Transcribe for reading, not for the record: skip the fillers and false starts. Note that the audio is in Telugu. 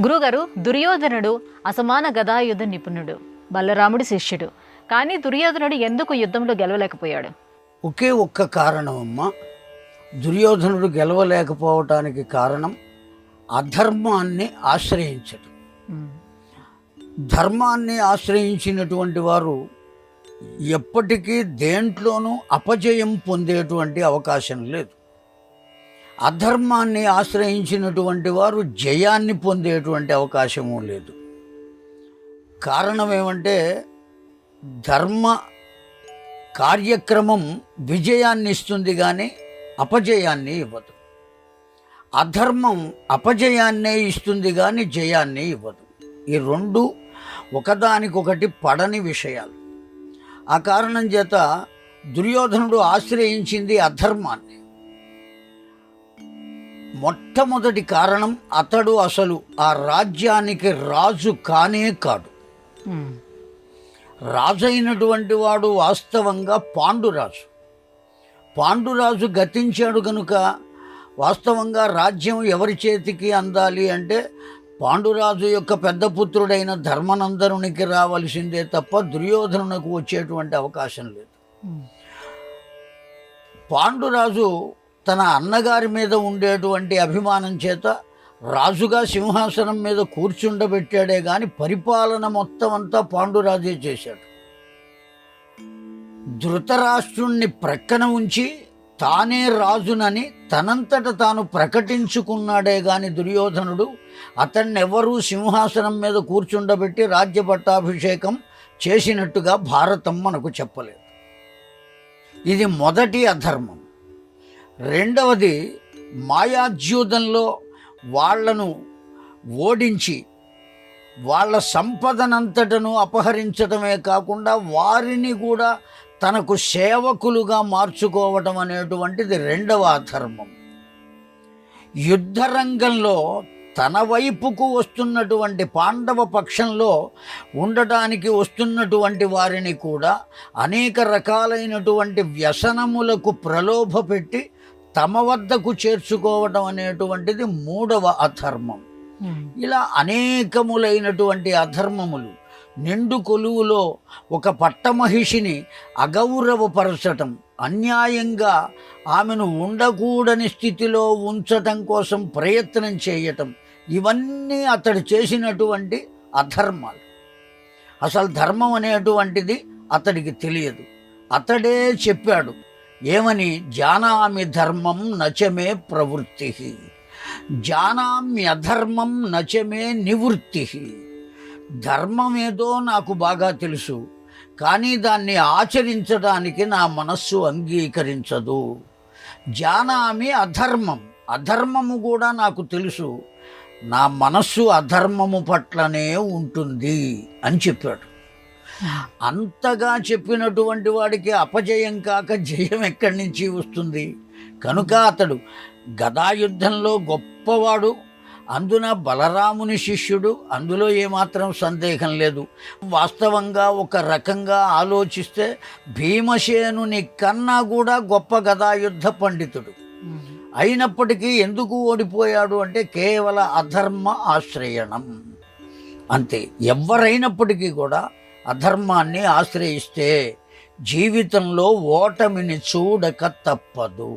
గురుగారు, దుర్యోధనుడు అసమాన గదాయుధ నిపుణుడు, బలరాముడి శిష్యుడు. కానీ దుర్యోధనుడు ఎందుకు యుద్ధంలో గెలవలేకపోయాడు? ఒకే ఒక్క కారణం అమ్మా. దుర్యోధనుడు గెలవలేకపోవటానికి కారణం అధర్మాన్ని ఆశ్రయించటం. ధర్మాన్ని ఆశ్రయించినటువంటి వారు ఎప్పటికీ దేంట్లోనూ అపజయం పొందేటువంటి అవకాశం లేదు. అధర్మాన్ని ఆశ్రయించినటువంటి వారు జయాన్ని పొందేటువంటి అవకాశము లేదు. కారణం ఏమంటే ధర్మ కార్యక్రమం విజయాన్ని ఇస్తుంది కానీ అపజయాన్ని ఇవ్వదు. అధర్మం అపజయాన్నే ఇస్తుంది కానీ జయాన్ని ఇవ్వదు. ఈ రెండు ఒకదానికొకటి పడని విషయాలు. ఆ కారణం చేత దుర్యోధనుడు ఆశ్రయించింది అధర్మాన్ని. మొట్టమొదటి కారణం అతడు అసలు ఆ రాజ్యానికి రాజు కానే కాడు. రాజు అయినటువంటి వాడు వాస్తవంగా పాండురాజు. పాండురాజు గతించాడు కనుక వాస్తవంగా రాజ్యం ఎవరి చేతికి అందాలి అంటే పాండురాజు యొక్క పెద్ద పుత్రుడైన ధర్మనందనునికి రావలసిందే తప్ప దుర్యోధనునికి వచ్చేటువంటి అవకాశం లేదు. పాండురాజు తన అన్నగారి మీద ఉండేటువంటి అభిమానం చేత రాజుగా సింహాసనం మీద కూర్చుండబెట్టాడే కానీ పరిపాలన మొత్తం అంతా పాండురాజే చేశాడు. ధృతరాష్ట్రుణ్ణి ప్రక్కన ఉంచి తానే రాజునని తనంతట తాను ప్రకటించుకున్నాడే గాని దుర్యోధనుడు అతన్నెవరూ సింహాసనం మీద కూర్చుండబెట్టి రాజ్య పట్టాభిషేకం చేసినట్టుగా భారతం మనకు చెప్పలేదు. ఇది మొదటి అధర్మం. రెండవది, మాయాజ్యూదంలో వాళ్లను ఓడించి వాళ్ళ సంపదనంతటను అపహరించడమే కాకుండా వారిని కూడా తనకు సేవకులుగా మార్చుకోవటం అనేటువంటిది రెండవ అధర్మం. యుద్ధరంగంలో తన వైపుకు వస్తున్నటువంటి పాండవ పక్షంలో ఉండటానికి వస్తున్నటువంటి వారిని కూడా అనేక రకాలైనటువంటి వ్యసనములకు ప్రలోభపెట్టి తమ వద్దకు చేర్చుకోవటం అనేటువంటిది మూడవ అధర్మం. ఇలా అనేకములైనటువంటి అధర్మములు. నిండు కొలువులో ఒక పట్టమహిషిని అగౌరవపరచటం, అన్యాయంగా ఆమెను ఉండకూడని స్థితిలో ఉంచటం కోసం ప్రయత్నం చేయటం, ఇవన్నీ అతడు చేసినటువంటి అధర్మాలు. అసలు ధర్మం అనేటువంటిది అతడికి తెలియదు. అతడే చెప్పాడు ఏమని, జానామి ధర్మం నచమే ప్రవృత్తి, జానామ్యధర్మం నచమే నివృత్తి. ధర్మమేదో నాకు బాగా తెలుసు, కానీ దాన్ని ఆచరించడానికి నా మనస్సు అంగీకరించదు. జానామి అధర్మం, అధర్మము కూడా నాకు తెలుసు, నా మనస్సు అధర్మము పట్లనే ఉంటుంది అని చెప్పాడు. అంతగా చెప్పినటువంటి వాడికి అపజయం కాక జయం ఎక్కడి నుంచి వస్తుంది? కనుక అతడు గదాయుద్ధంలో గొప్పవాడు, అందున బలరాముని శిష్యుడు, అందులో ఏమాత్రం సందేహం లేదు. వాస్తవంగా ఒక రకంగా ఆలోచిస్తే భీమసేనుని కన్నా కూడా గొప్ప గదాయుద్ధ పండితుడు. అయినప్పటికీ ఎందుకు ఓడిపోయాడు అంటే కేవల అధర్మ ఆశ్రయణం అంతే. ఎవరైనప్పటికీ కూడా అధర్మాన్ని ఆశ్రయిస్తే జీవితంలో ఓటమిని చూడక తప్పదు.